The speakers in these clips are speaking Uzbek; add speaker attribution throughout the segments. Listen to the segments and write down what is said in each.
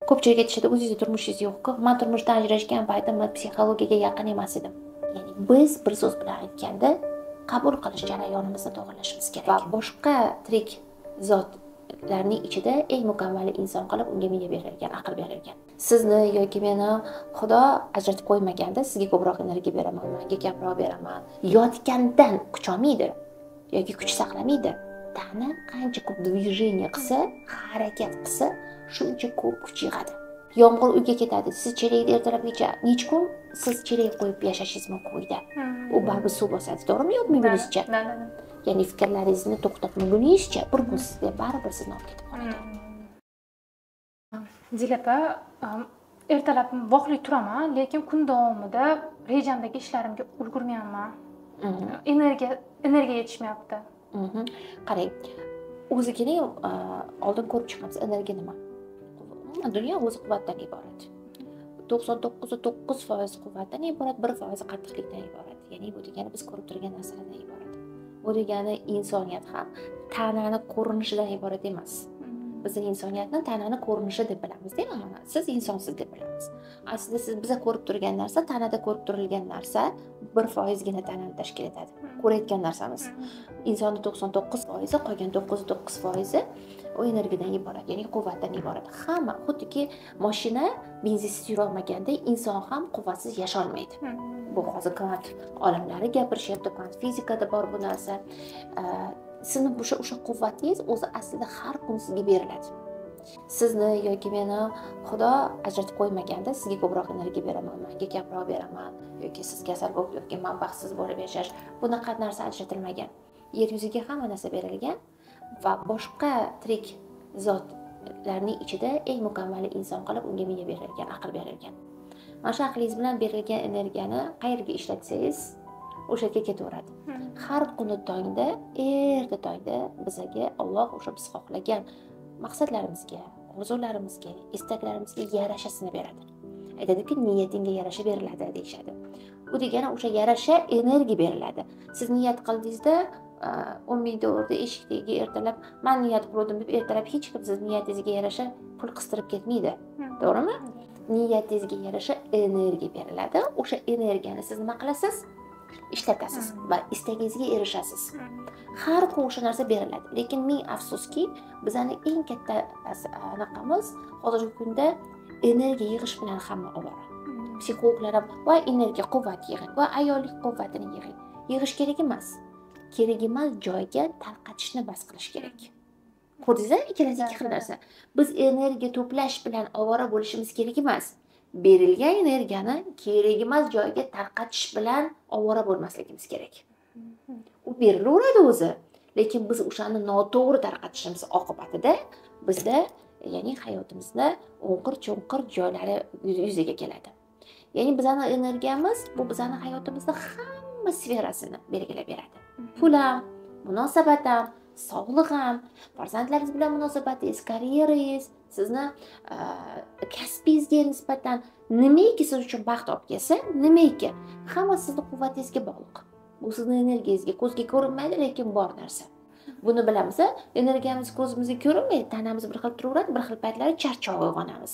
Speaker 1: ko'pchilik aytishadi, o'zingizni turmushingiz yo'q-ku. Men turmushdan ajrashgan paytim men psixologiyaga yaqin emas edim. Ya'ni biz bir so'z bilan aytganda qabul qilish jarayonimizni to'g'rilashimiz kerak. Va boshqa tirik zotlarning ichida eng mukammali inson qilib unga miya berilgan, aql berilgan. Sizni yoki meni Xudo ajratib qo'ymaganda sizga ko'proq energiya beraman, menga kamroq beraman. Yotgandan kuch olmaydi yoki kuch saqlamaydi. Tana qancha ko'p движение qilsa, harakat qilsa, shuncha ko'p kuch yig'adi. Yomg'ir uyga ketadi. Siz chelakni ertalabgacha necha kun siz chelak qo'yib yashashingiz mumkin uyda. U baribir suv bosadi, to'g'rimi yo'qmi bilishcha? Ya'ni fikrlaringizni to'xtatmaguningizcha bir kun sizga baribir sizni olib ketib qoladi.
Speaker 2: Dilapa, ertalab voqli turaman, lekin kun davomida rejamdagi ishlarimga ulgurmayapman. Energiya yetishmayapti.
Speaker 1: Qarang, o'zigining oldin ko'rib chiqamiz, energiya nima? Dunyo o'zi quvvatdan iborat. 99.9% quvvatdan iborat, 1% qattiqlikdan iborat. Ya'ni bu degani biz ko'rib turgan narsalardan iborat. Bu degani insoniyat ham tanani ko'rinishidan iborat emas. Biz insoniyatni tanani ko'rinishi deb bilamiz, deymi? Mana siz insonsiz deb bilamiz. Aslida siz biza ko'rib turgan narsa, tanada ko'rib turilgan narsa 1% gina tanani tashkil etadi. Ko'rayotgan narsamiz. Insonning 99%, qolgan 99% u energiyadan iborat, ya'ni quvvatdan iborat. Hamma xuddiki mashina benzinsiz yura olmaganda inson ham quvvatsiz yasha olmaydi. Bu hozir kvant olimlari gapirishyapti, kvant fizikada bor bu narsa. Sizni o'sha quvvatingiz o'zi aslida har kun sizga beriladi. Sizni yoki meni Xudo ajratib qo'ymaganda sizga ko'proq energiya beraman, menga kamroq beraman yoki siz kasal bo'lib yoki men baxtsiz bo'lib yashash, bunaqa narsa ajratilmagan. Yer yuziga hamma narsa berilgan va boshqa tirik zotlarning ichida eng mukammali inson qilib unga miya berilgan, aql berilgan. Mana shu aqlingiz bilan berilgan energiyani qayerga ishlatsangiz, o'sha yerga ketaveradi. Har kuni tongda, erta tongda bizga Alloh o'sha biz xohlagan maqsadlarimizga, orzularimizga, istaklarimizga yarashasini beradi. Aytadiki, niyatingga yarasha beriladi deyshadi. Bu degani o'sha yarasha energiya beriladi. Siz niyat qildingizda 10 ming dollarni eshikdagi ertalab men niyat qildim deb ertalab hech kim siz niyatingizga yarasha pul qistirib ketmaydi. To'g'rimi? Niyatingizga yarasha energiya beriladi. O'sha energiyani siz nima qilasiz? Ishlatasiz va istagingizga erishasiz. Har kun o'sha narsa beriladi. Lekin ming afsuski, bizning eng katta anaqamiz hozirgi kunda energiya yig'ish bilan hamma ovora. Psixologlar ham va energiya, quvvat yig'ing, va ayollik quvvatini yig'ing. Yig'ish kerak emas. Kerak emas joyga tarqatishni bas qilish kerak. Ko'rdingizmi? Ikkalasi ikki xil narsa. Biz energiya to'plash bilan ovora bo'lishimiz kerak emas. Berilgan energiyani kerak emas joyga tarqatish bilan ovora bo'lmasligimiz kerak. U berilaveradi o'zi, lekin biz o'shani noto'g'ri tarqatishimiz oqibatida bizda, ya'ni hayotimizda o'nqir-cho'nqir joylari yuzaga keladi. Ya'ni bizning energiyamiz bu bizning hayotimizda hamma sferasini belgilab beradi. Pul ham, munosabat ham, sog'liq ham, farzandlaringiz bilan munosabatingiz, karyerangiz, sizni kasbingizga nisbatan nimaiki siz uchun baxt olib kelsa, nimaiki hamma sizning quvvatingizga bog'liq. Bu sizning energiyangizga ko'zga ko'rinmaydi, lekin bor narsa. Buni bilamiz. Energiyamiz ko'zimizga ko'rinmaydi, tanamiz bir xil turaveradi, bir xil paytlari charchoq uyg'onamiz.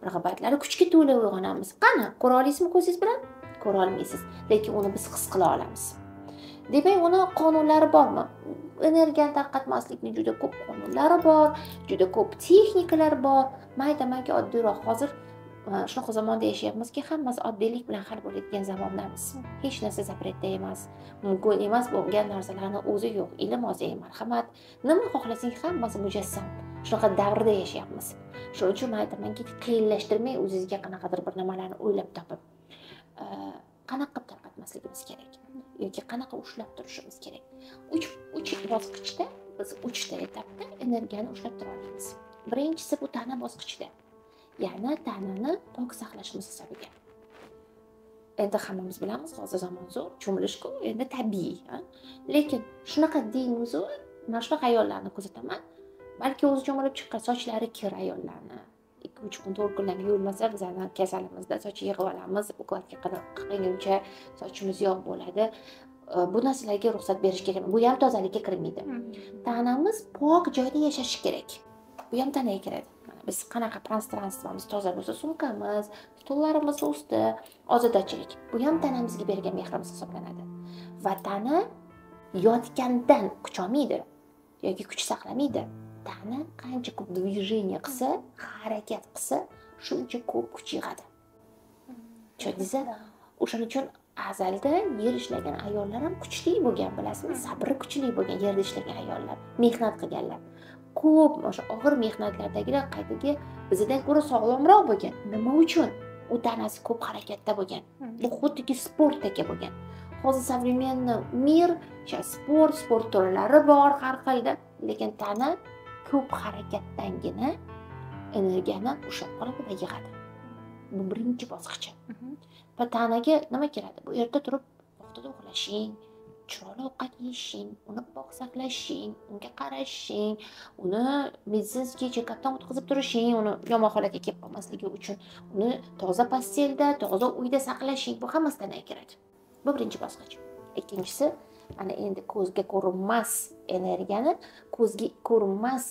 Speaker 1: Bir xil paytlari kuchga to'la uyg'onamiz. Qani, ko'ra olasizmi ko'zingiz bilan? Ko'ra olmaysiz, lekin uni biz his qila olamiz. Demak, uni qonunlari bormi? Energiyani tarqatmaslikning juda ko'p qonunlari bor, juda ko'p texnikalari bor. Mayda-mayda oddiyroq. Hozir shunaqa zamonda yashayapmizki, hammasi oddiylik bilan hal bo'ladigan zamondamiz. Hech narsa zapretda emas, mumkin emas bo'lgan narsalarni o'zi yo'q. Ilm o'zi marhamat. Nima xohlasang hammasi mujassam. Shunaqa davrda yashayapmiz. Shuning uchun aytamanki, qiyinlashtirmay o'zingizga qanaqadir bir nimalarni o'ylab topib, qanaqa qilib tarqatmasligimiz kerak yoki qanaqa ushlab turishimiz kerak. 3 bosqichda biz 3 ta etapda energiyani ushlab tura olamiz. Birinchisi bu tana bosqichida. Ya'ni tanani pok saqlashimiz hisobiga. Endi hammamiz bilamiz, hozir zamon zo'r, cho'milish-ku, endi tabiiy, lekin shunaqa deymiz, mana shunaqa ayollarni kuzataman. Balki o'zi cho'milib chiqqan sochlari kir ayollarni 2-3 kun, 4 kundan yuvilmasa bizning kasalimizda soch yig'ib olamiz, ukladka qilguncha sochimiz yog' bo'ladi. Bu narsalarga ruxsat berish kerak. Bu ham tozalikka kirmaydi. Tanamiz pok joyda yashashi kerak. Bu ham tanaga kiradi. Biz qanaqa prostranstvamiz toza bo'lsa, sumkamiz, stollarimiz usti, ozodachilik. Bu ham tanamizga bergan mehrimiz hisoblanadi. Va tana yotgandan kuch olmaydi yoki kuch saqlamaydi. Tana qancha ko'p движение qilsa, harakat qilsa, shuncha ko'p kuch yig'adi. Tushundingizmi? O'shaning uchun azalda yer ishlagan ayollar ham kuchli bo'lgan, bilasizmi? Sabri kuchli bo'lgan yerda ishlagan ayollar, mehnat qilganlar. Ko'p o'sha og'ir mehnatlardagilar qaytagi bizdan ko'ra sog'lomroq bo'lgan. Nima uchun? U tanasi ko'p harakatda bo'lgan. Bu xuddiki sportdagi bo'lgan. Hozir современный мир, sport turlari bor har xilda, lekin tana ko'p harakatdangina energiyani ushlab qoladi va yig'adi. Bu birinchi bosqichi. Va tanaga nima keladi? Bu erta turib vaqtida uxlashing, chiroyli ovqat yeyishing, uni pok saqlashing, unga qarashing, uni meditsinskiy chekapdan o'tkazib turishing, uni yomon holatga kelib qolmasligi uchun uni toza postelda, toza uyda saqlashing. Bu hammasi tanaga kiradi. Bu birinchi bosqich. Ikkinchisi, ana endi ko'zga ko'rinmas energiyani, ko'zga ko'rinmas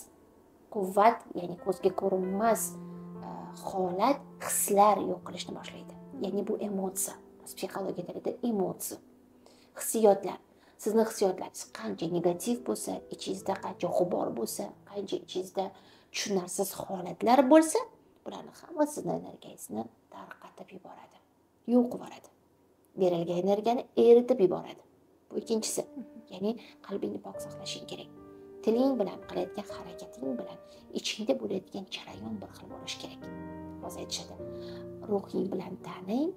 Speaker 1: quvvat, ya'ni ko'zga ko'rinmas holat, hislar yo'q qilishni boshlaydi. Ya'ni bu emotsiya. Psixologiya tilida emotsiya. Hissiyotlar. Sizning hissiyotlaringiz qancha negativ bo'lsa, ichingizda qancha g'ubor bo'lsa, qancha ichingizda tushunarsiz holatlar bo'lsa, bularning hammasi sizning energiyangizni tarqatib yuboradi. Yo'q qilib yuboradi. Berilgan energiyani eritib yuboradi. Bu ikkinchisi. Ya'ni qalbingni pok saqlashing kerak. Tiling bilan qilayotgan harakating bilan ichingda bo'layotgan jarayon bir xil bo'lishi kerak. Hozir aytishadi, ruhing bilan taning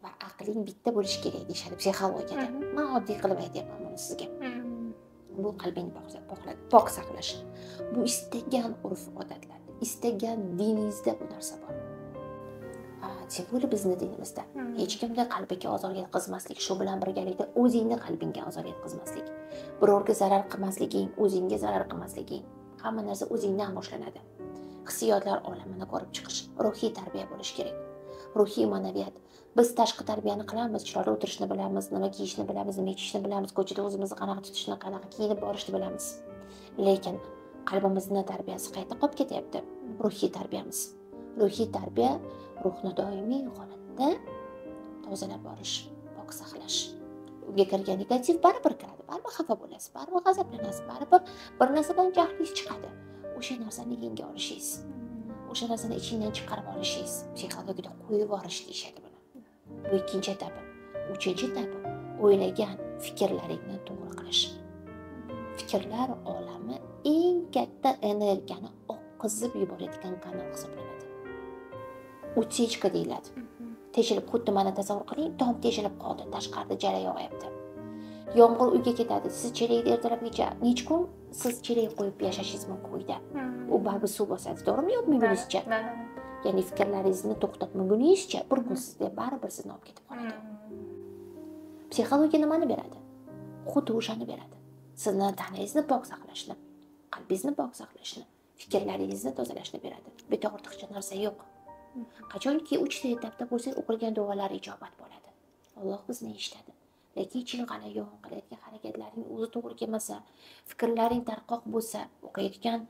Speaker 1: va aqling bitta bo'lishi kerak deyshadi psixologiyada. Men oddiy qilib aytyapman buni sizga. Bu qalbingni pok saqlash. Bu istagan urf-odatlarda, istagan diningizda bu narsa bor. Tем более bizni dinimizda hech kimda qalbiga ozor yetkazmaslik, shu bilan birgalikda o'zingni qalbingga ozor yetkazmaslik, birovga zarar qilmasliging, o'zingga zarar qilmasliging, hamma narsa o'zingdan boshlanadi. Hissiyotlar olamini ko'rib chiqish, ruhiy tarbiya bo'lish kerak. Ruhiy ma'naviyat. Biz tashqi tarbiyani qilamiz, chiroyli o'tirishni bilamiz, nima kiyishni bilamiz, nima ichishni bilamiz, ko'chada o'zimizni qanaqa tutishni, qanaqa kiyinib borishni bilamiz. Lekin qalbimizning tarbiyasi qayerda qolib ketyapti? Ruhiy tarbiyamiz. Ruhiy tarbiya ruhni doimiy holatda tozalab borish, pok saqlash. Unga kirgan negativ baribir kiradi, baribir xafa bo'lasiz, baribir g'azablanasiz, baribir bir narsadan jahlingiz chiqadi. O'sha narsani yenga olishingiz, o'sha narsani ichingdan chiqarib olishingiz, psixologiyada qo'yib yuborish deyshadi buni. Bu ikkinchi etapi. Uchinchi etapi o'ylagan fikrlaringni to'g'ri qilish. Fikrlar olami eng katta energiyani oqizib yuboradigan kanal hisoblanadi. Utechka deyiladi. Teshilib, xuddi mana tasavvur qiling, tom teshilib qoldi, tashqarida jala yog'yapti. Yomg'ir uyga ketadi, siz chelakni ertalabgacha necha kun siz chelak qo'yib yashashingiz mumkin uyda. U baribir suv bosadi, to'g'rimi yo'q mingunizcha? Ya'ni fikrlaringizni to'xtatmaguningizcha bir kun sizga baribir sizni olib ketib qoladi. Psixologiya nimani beradi? Xuddi o'shani beradi. Sizni tanangizni pok saqlashni, qalbingizni pok saqlashni, fikrlaringizni tozalashni beradi. Bu yerda ortiqcha narsa yo'q. Qachonki 3 ta etapda bo'lsak, o'qilgan duolar ijobat bo'ladi. Alloh bizni eshitadi. Lekin chilg'anayon qilayotgan harakatlaring o'zi to'g'ri kelmasa, fikrlaring tarqoq bo'lsa, o'qiyotgan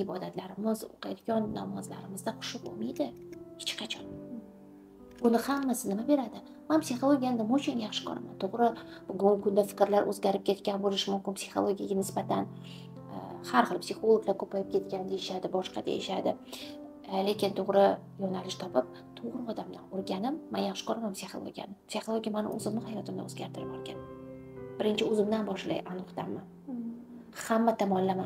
Speaker 1: ibodatlarimiz, o'qiyotgan namozlarimizda xushu bo'lmaydi hech qachon. Buni hammasi nima beradi? Men psixologiyani nima uchun yaxshi ko'raman? To'g'ri, bugungi kunda fikrlar o'zgarib ketgan bo'lishi mumkin, psixologiyaga nisbatan har xil psixologlar ko'payib ketgan deyshadi, boshqa deyshadi. Lekin to'g'ri yo'nalish topib, to'g'ri odamdan o'rganib, men yaxshi ko'raman psixologiyani. Psixologiya meni o'zimni hayotimda o'zgartirib olgan. Birinchi o'zimdan boshlay aniqdanman. Hamma tomonlama.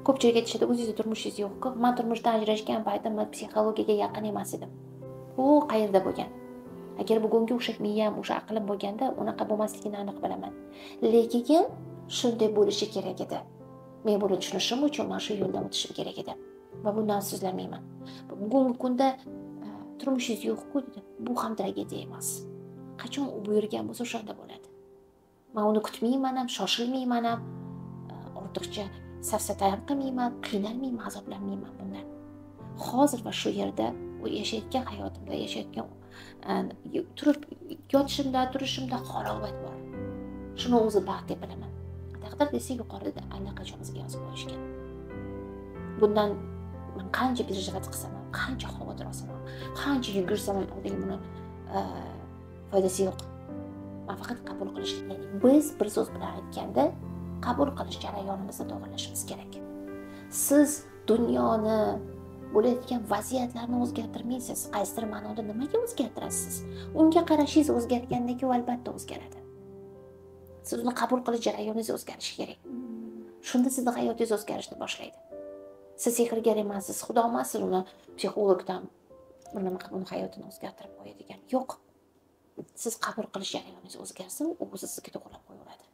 Speaker 1: Ko'pchilik aytishadi, o'zingizning turmushingiz yo'q-ku. Men turmushdan ajrashgan paytim men psixologiyaga yaqin emas edim. U qayerda bo'lgan? Agar bugungi o'sha miyam, o'sha aqlim bo'lganda, unaqa bo'lmasligini aniq bilaman. Lekin shunday bo'lishi kerak edi. Men buni tushunishim uchun men shu yo'ldan o'tishim kerak edi. Va bundan so'zlamayman. Bugungi kunda turmushingiz yo'q-ku dedi. Bu ham tragediya emas. Qachon u buyurgan bo'lsa, o'shanda bo'ladi. Men uni kutmayman ham, shoshilmayman ham, ortiqcha safsata ham qilmayman, qiynalmayman, azoblanmayman bundan. Hozir va shu yerda u yashayotgan hayotimda, yashayotgan turib yotishimda, turishimda halovat bor. Shuni o'zi baxt deb bilaman. Taqdir desa yuqorida allaqachon bizga yozib qo'yishgan. Bundan men qancha переживать qilsam ham, qancha xavotir olsam ham, qancha yugursam ham oldingi buni foydasi yo'q. Men faqat qabul qilish, ya'ni biz bir so'z bilan aytganda qabul qilish jarayonimizni to'g'rilashimiz kerak. Siz dunyoni bo'layotgan vaziyatlarni o'zgartirmaysiz. Qaysidir ma'noda nimaga o'zgartirasiz? Unga qarashingiz o'zgargandan keyin albatta o'zgaradi. Siz uni qabul qilish jarayoningiz o'zgarishi kerak. Shunda sizning hayotingiz o'zgarishni boshlaydi. Siz sehrgar emassiz, xudo emassiz uni psixologdan nima qilib uni hayotini o'zgartirib qo'yadigan. Yo'q. Siz qabul qilish jarayoningiz o'zgarsin, u o'zi sizga to'g'rilab qo'yaveradi.